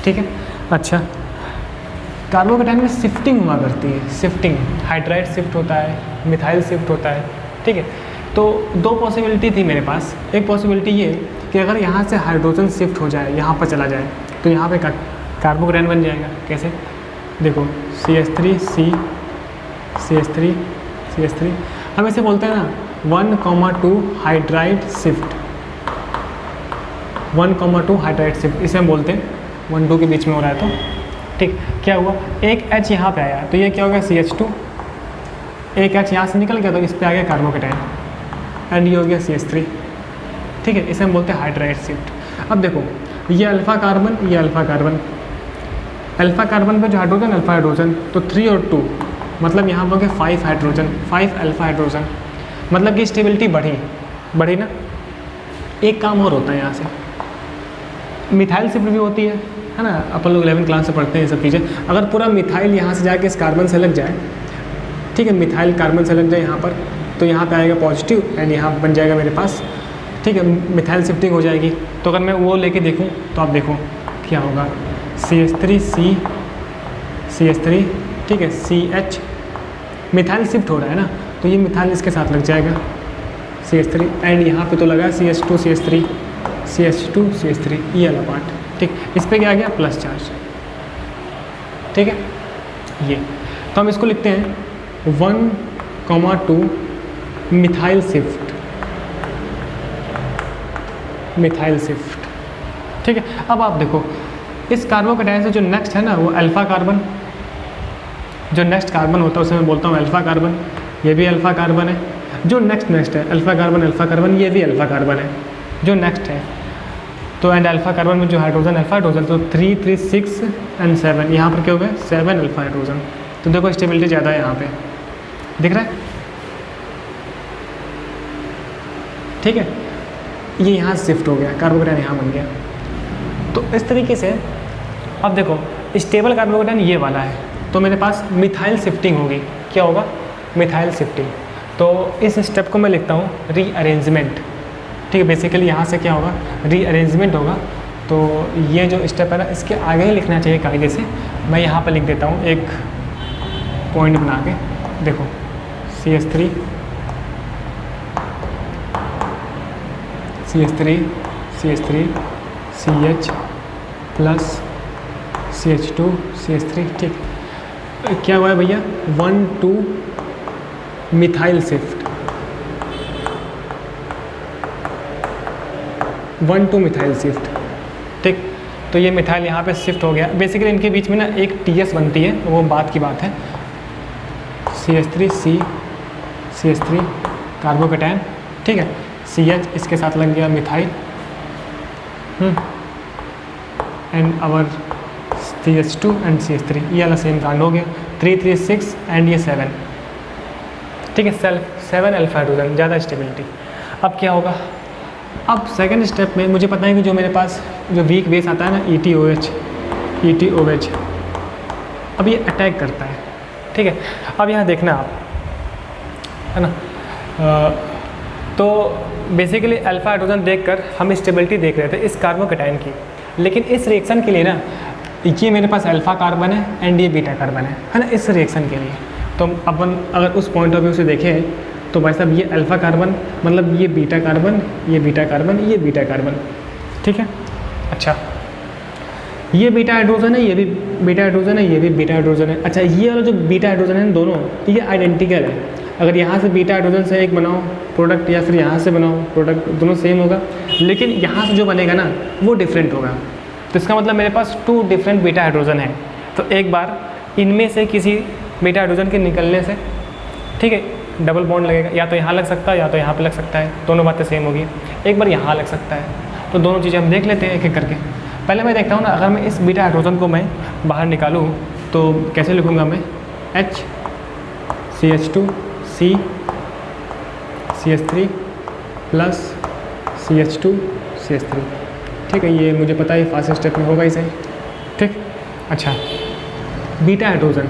ठीक है, अच्छा, कार्बोकैटायन में शिफ्टिंग हुआ करती है, शिफ्टिंग, हाइड्राइड शिफ्ट होता है, मिथाइल शिफ्ट होता है। ठीक है, तो 2 पॉसिबिलिटी थी मेरे पास। एक पॉसिबिलिटी ये कि अगर यहाँ से हाइड्रोजन शिफ्ट हो जाए, यहाँ पर चला जाए, तो यहाँ पे कार्बोकैटायन बन जाएगा। कैसे, देखो CH3 CH3 हम ऐसे बोलते हैं ना 1,2 हाइड्राइड शिफ्ट, 1,2 हाइड्राइड शिफ्ट, इसे हम बोलते हैं 1,2 के बीच में हो रहा है। तो ठीक, क्या हुआ, एक H यहाँ पे आया तो ये क्या हो गया, CH2, एक H यहाँ से निकल गया तो इस पे आ गया कार्बोकैटायन, एंड ये हो गया CH3। ठीक है, इसे हम बोलते हैं हाइड्राइड शिफ्ट। अब देखो, ये अल्फा कार्बन, ये अल्फा कार्बन, अल्फा कार्बन पे जो हाइड्रोजन, अल्फा हाइड्रोजन, तो 3 और 2 मतलब यहाँ पर हो गया 5 हाइड्रोजन, 5 अल्फा हाइड्रोजन, मतलब कि स्टेबिलिटी बढ़ी ना। एक काम और होता है यहाँ से, मिथाइल शिफ्ट भी होती है ना, अपन लोग 11वीं क्लास से पढ़ते हैं ये सब चीज़ें। अगर पूरा मिथाइल यहाँ से जाके इस कार्बन से लग जाए, ठीक है, मिथाइल कार्बन से लग जाए यहाँ पर, तो यहाँ पे आएगा पॉजिटिव एंड यहाँ बन जाएगा मेरे पास, ठीक है, मिथाइल शिफ्टिंग हो जाएगी। तो अगर मैं वो लेके देखूँ तो आप देखो क्या होगा, CH3, ठीक है, CH, मिथाइल शिफ्ट हो रहा है ना, तो ये मिथाइल इसके साथ लग जाएगा CH3, एंड यहाँ पे तो लगा CH2 CH3 ये वाला पार्ट। ठीक, इस पे क्या आ गया, प्लस चार्ज। ठीक है, ये तो हम इसको लिखते हैं 1,2 मिथाइल शिफ्ट। ठीक है, अब आप देखो, इस कार्बोकैटायन से जो नेक्स्ट है ना, वो अल्फा कार्बन, जो नेक्स्ट कार्बन होता है उसे मैं बोलता हूँ अल्फा कार्बन, ये भी अल्फा कार्बन है। जो नेक्स्ट है अल्फा कार्बन, ये भी अल्फा कार्बन है जो नेक्स्ट है। तो एंड अल्फा कार्बन में जो हाइड्रोजन, अल्फा हाइड्रोजन, तो 3, 3, 6 एंड 7, यहाँ पर क्या हो गया, 7 अल्फा हाइड्रोजन। तो देखो स्टेबिलिटी ज़्यादा है यहाँ पे, दिख रहा है। ठीक है, ये यहाँ शिफ्ट हो गया, कार्बोकैटायन यहाँ बन गया। तो इस तरीके से अब देखो, स्टेबल कार्बोकैटायन ये वाला है, तो मेरे पास मिथाइल शिफ्टिंग होगी। क्या होगा, मिथाइल शिफ्टिंग। तो इस स्टेप को मैं लिखता हूँ रीअरेंजमेंट। ठीक है, बेसिकली यहाँ से क्या होगा, रीअरेंजमेंट होगा। तो ये जो स्टेप है ना, इसके आगे ही लिखना चाहिए कायदे से। मैं यहाँ पर लिख देता हूँ एक पॉइंट बना के, देखो CH3 CH plus CH2 CH3। ठीक, क्या हुआ है भैया, 1,2 मिथाइल शिफ्ट, 1,2 मिथाइल शिफ्ट। ठीक, तो ये मिथाइल यहाँ पे शिफ्ट हो गया। बेसिकली इनके बीच में ना एक TS बनती है, वो बात की बात है। CH3 कार्बोकैटायन, ठीक है, CH इसके साथ लग गया methyl, and our CH2 and CH3, ये वाला सेम कांड हो गया। 3, 3, 6 एंड ये 7। ठीक है, 7 अल्फा हाइड्रोजन, ज़्यादा स्टेबिलिटी। अब क्या होगा, अब सेकंड स्टेप में मुझे पता है कि जो मेरे पास जो वीक बेस आता है ना, ETOH, अब ये अटैक करता है। ठीक है, अब यहाँ देखना आप, है ना, तो बेसिकली अल्फा हाइड्रोजन देखकर हम स्टेबिलिटी देख रहे थे इस कार्बोकैटायन की, लेकिन इस रिएक्शन के लिए ना, ये मेरे पास अल्फा कार्बन है एंड ये बीटा कार्बन है ना, इस रिएक्शन के लिए। तो अपन अगर उस पॉइंट ऑफ व्यू से देखें तो भाई साहब, ये अल्फा कार्बन मतलब ये बीटा कार्बन, ये बीटा कार्बन, ये बीटा कार्बन। ठीक है, अच्छा, ये बीटा हाइड्रोजन है, ये भी बीटा हाइड्रोजन है, ये भी बीटा हाइड्रोजन है। अच्छा, ये वाला जो बीटा हाइड्रोजन है दोनों, ये आइडेंटिकल है। अगर यहाँ से बीटा हाइड्रोजन से एक बनाओ प्रोडक्ट, या फिर यहाँ से बनाओ प्रोडक्ट, दोनों सेम होगा, लेकिन यहाँ से जो बनेगा ना वो डिफरेंट होगा। तो इसका मतलब मेरे पास 2 डिफरेंट बीटा हाइड्रोजन है। तो एक बार इनमें से किसी बीटा हाइड्रोजन के निकलने से, ठीक है, डबल बॉन्ड लगेगा, या तो यहाँ लग सकता है या तो यहाँ पे लग सकता है, दोनों बातें सेम होगी। एक बार यहाँ लग सकता है, तो दोनों चीज़ें हम देख लेते हैं एक एक करके। पहले मैं देखता हूँ ना, अगर मैं इस बीटा हाइड्रोजन को मैं बाहर निकालूँ तो कैसे लिखूँगा मैं, H CH2 C CH3 plus CH2 CH3। ठीक है, ये मुझे पता है फर्स्ट स्टेप में होगा ही सही। ठीक, अच्छा बीटा हाइड्रोजन,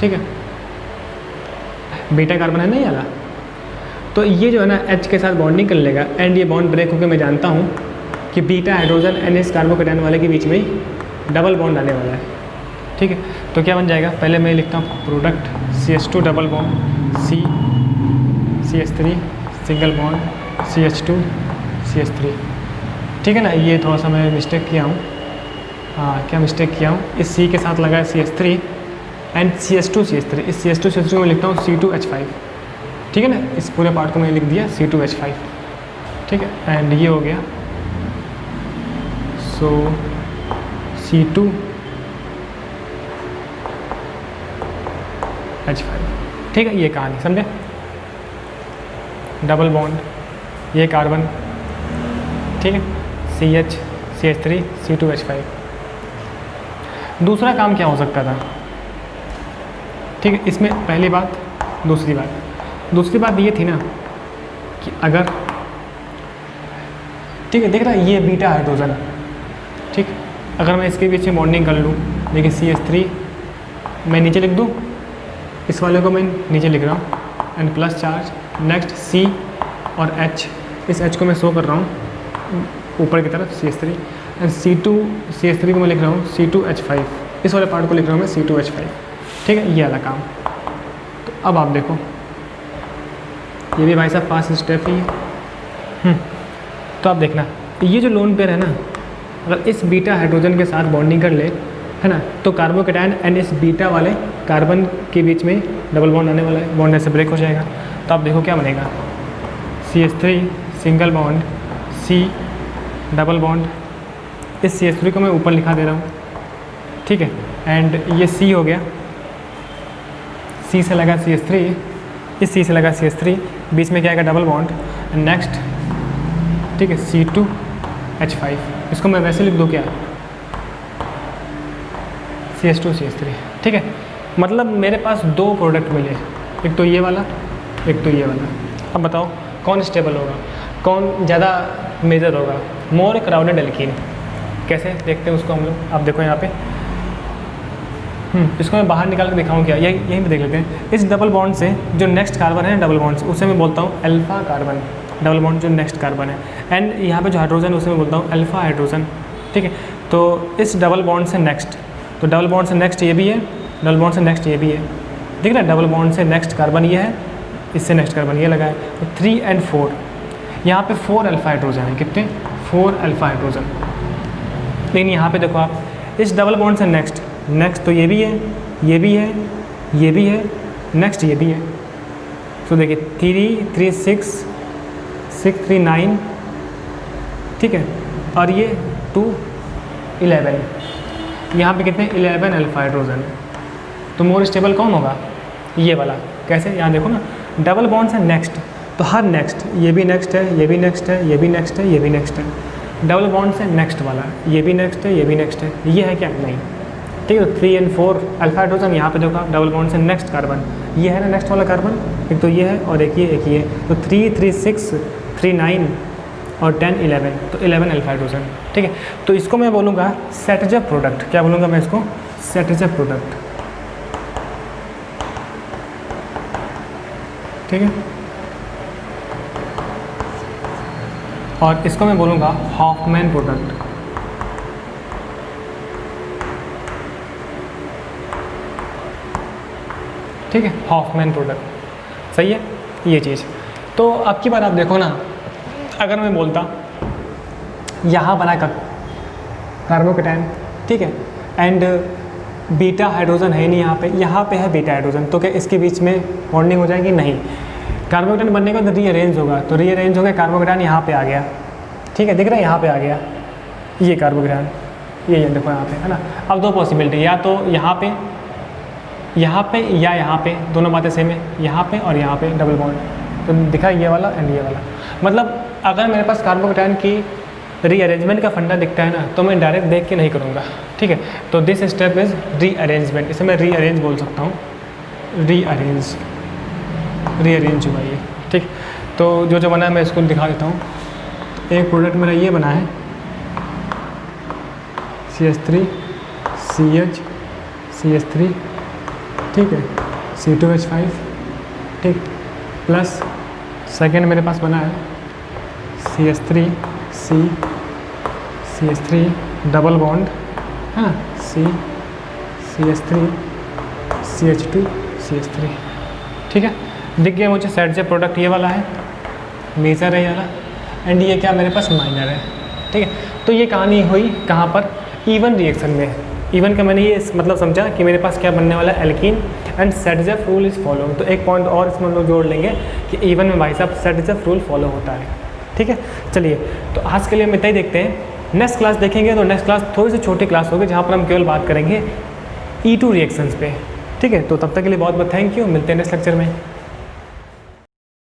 ठीक है, बीटा कार्बन है नहीं वाला, तो ये जो है ना H के साथ बॉन्डिंग कर लेगा एंड ये बॉन्ड ब्रेक होकर मैं जानता हूँ कि बीटा हाइड्रोजन एंड इस कार्बोकेटायन वाले के बीच में ही डबल बॉन्ड आने वाला है। ठीक है, तो क्या बन जाएगा, पहले मैं लिखता हूँ product CH2 double bond C CH3 single bond CH2 CH3। ठीक है ना, ये थोड़ा सा मैं मिस्टेक किया हूँ, हाँ क्या मिस्टेक किया हूँ, इस C के साथ लगा है CH3 एंड CH2 CH3, इस CH2 CH3 में लिखता हूँ C2H5। ठीक है ना, इस पूरे पार्ट को मैंने लिख दिया C2H5। ठीक है, एंड ये हो गया सो C2H5। ठीक है, ये कहानी समझे, डबल बॉन्ड ये कार्बन, ठीक है, CH CH3 C2H5। दूसरा काम क्या हो सकता था, ठीक है, इसमें पहली बात, दूसरी बात ये थी ना कि अगर, ठीक है, देख रहा है ये बीटा हाइड्रोजन, ठीक, अगर मैं इसके बीच में बॉन्डिंग कर लूँ, देखिए CH3 मैं नीचे लिख दूँ, इस वाले को मैं नीचे लिख रहा हूँ and plus charge, next C और H, इस H को मैं शो कर रहा हूँ ऊपर की तरफ CH3 एंड C2 CH3 को मैं लिख रहा हूँ C2H5, इस वाले पार्ट को लिख रहा हूँ मैं C2H5। ठीक है, ये वाला काम। तो अब आप देखो, ये भी भाई साहब फास्ट स्टेप ही है। तो आप देखना, ये जो लोन पेयर है ना, अगर इस बीटा हाइड्रोजन के साथ बॉन्डिंग कर ले, है ना, तो कार्बोकेटायन एंड इस बीटा वाले कार्बन के बीच में डबल बॉन्ड आने वाला है, बॉन्ड ऐसे ब्रेक हो जाएगा। तो आप देखो क्या बनेगा, CH3 single bond C double bond, इस CH3 को मैं ऊपर लिखा दे रहा हूँ। ठीक है, एंड ये C हो गया, C से लगा CH3, इस C से लगा CH3, बीच में क्या आएगा डबल बॉन्ड, नेक्स्ट, ठीक है, C2H5, इसको मैं वैसे लिख दूँ क्या, CH2 CH3। ठीक है, मतलब मेरे पास दो प्रोडक्ट मिले, एक तो ये वाला, एक तो ये वाला। अब बताओ कौन स्टेबल होगा, कौन ज़्यादा मेजर होगा, मोर क्राउडेड एल्कीन। कैसे देखते हैं उसको हम लोग, आप देखो यहाँ पे, इसको मैं बाहर निकाल के दिखाऊँ क्या, यहीं पे देख लेते हैं। इस डबल बॉन्ड से जो नेक्स्ट कार्बन है डबल बॉन्ड से, उसे मैं बोलता हूँ अल्फा कार्बन, डबल बॉन्ड जो नेक्स्ट कार्बन है, एंड यहाँ पे जो हाइड्रोजन उसे मैं बोलता हूँ अल्फा हाइड्रोजन। ठीक है, तो इस डबल बॉन्ड से नेक्स्ट, तो डबल बॉन्ड से नेक्स्ट ये भी है, डबल बॉन्ड से नेक्स्ट ये भी है, ठीक है ना, डबल बॉन्ड से नेक्स्ट कार्बन ये है, इससे नेक्स्ट कार्बन ये लगा है, तो 3 एंड 4, यहाँ पे 4 अल्फा हाइड्रोजन है, कितने, 4 अल्फा हाइड्रोजन। लेकिन यहाँ पे देखो आप, इस डबल बॉन्ड से नेक्स्ट तो ये भी है, ये भी है, ये भी है, नेक्स्ट ये भी है। तो देखिए 3 3 6 6 3 9, ठीक है, और ये 2 11, यहाँ पे कितने 11 अल्फा हाइड्रोजन है। तो मोर स्टेबल कौन होगा, ये वाला। कैसे, यहाँ देखो ना, डबल बॉन्ड से नेक्स्ट, तो हर नेक्स्ट, ये भी नेक्स्ट है, ये भी नेक्स्ट है, ये भी नेक्स्ट है, ये भी नेक्स्ट है, डबल बॉन्ड से नेक्स्ट वाला, ये भी नेक्स्ट है, ये भी नेक्स्ट है, ये है क्या, नहीं। ठीक है, तो 3 एंड 4 अल्फा हाइड्रोजन, यहाँ पे देखो डबल बॉन्ड से नेक्स्ट कार्बन, ये है ना नेक्स्ट वाला कार्बन, एक तो ये है और एक ये, तो 3 3 6 3 9 और 10 11, तो 11 अल्फा हाइड्रोजन। ठीक है, तो इसको मैं बोलूँगा सेटजब प्रोडक्ट। क्या बोलूँगा मैं इसको, सेटजब प्रोडक्ट। ठीक है, और इसको मैं बोलूँगा हॉफमैन प्रोडक्ट। ठीक है, हॉफमैन प्रोडक्ट, सही है ये चीज़। तो अब की बार आप देखो ना, अगर मैं बोलता यहाँ बना कार्बोकेटायन, ठीक है, एंड बीटा हाइड्रोजन है नहीं यहाँ पे है बीटा हाइड्रोजन, तो क्या इसके बीच में बॉन्डिंग हो जाएगी, नहीं। कार्बोकेटायन बनने के बाद रीअरेंज होगा, तो रीअरेंज हो गया, कार्बोकेटायन यहाँ पे आ गया। ठीक है, दिख रहा है यहाँ पे आ गया ये कार्बोकेटायन, ये देखो यहाँ पे, है ना। अब दो पॉसिबिलिटी, या तो यहाँ पे या यहाँ पे, दोनों बातें सेम है, यहाँ पे और यहाँ पे डबल बॉन्ड, तो दिखा ये वाला एंड ये वाला। मतलब अगर मेरे पास कार्बोकेटायन की रीअरेंजमेंट का फंडा दिखता है ना, तो मैं डायरेक्ट देख के नहीं करूँगा, ठीक है। तो दिस स्टेप इज़ रीअरेंजमेंट, इसे मैं रीअरेंज बोल सकता हूँ, रीअरेंज हुआ ये, ठीक। तो जो बना है मैं इसको दिखा देता हूँ। एक प्रोडक्ट मेरा ये बना है CH3 CH CH3, ठीक है, C2H5, ठीक, प्लस सेकेंड मेरे पास बना है CH3 CH3 डबल बॉन्ड, हाँ, CH3 CH2 CH3, ठीक है। दिख गया मुझे सेट जे प्रोडक्ट ये वाला है, मेजर है ये वाला, एंड ये क्या मेरे पास माइनर है, ठीक है। तो ये कहानी हुई कहाँ पर, इवन रिएक्शन में। इवन का मैंने ये मतलब समझा कि मेरे पास क्या बनने वाला है, alkene, and set-Jeff rule is follow. तो एक पॉइंट और इसमें हम लोग जोड़ लेंगे कि इवन में भाई साहब सेट-जेफ रूल फॉलो होता है, ठीक है। चलिए, तो आज के लिए हम इतना ही देखते हैं। नेक्स्ट क्लास देखेंगे, तो नेक्स्ट क्लास थोड़ी सी छोटी क्लास होगी जहाँ पर हम केवल बात करेंगे E2 रिएक्शंस पे, ठीक है। तो तब तक के लिए बहुत बहुत थैंक यू, मिलते हैं नेक्स्ट लेक्चर में।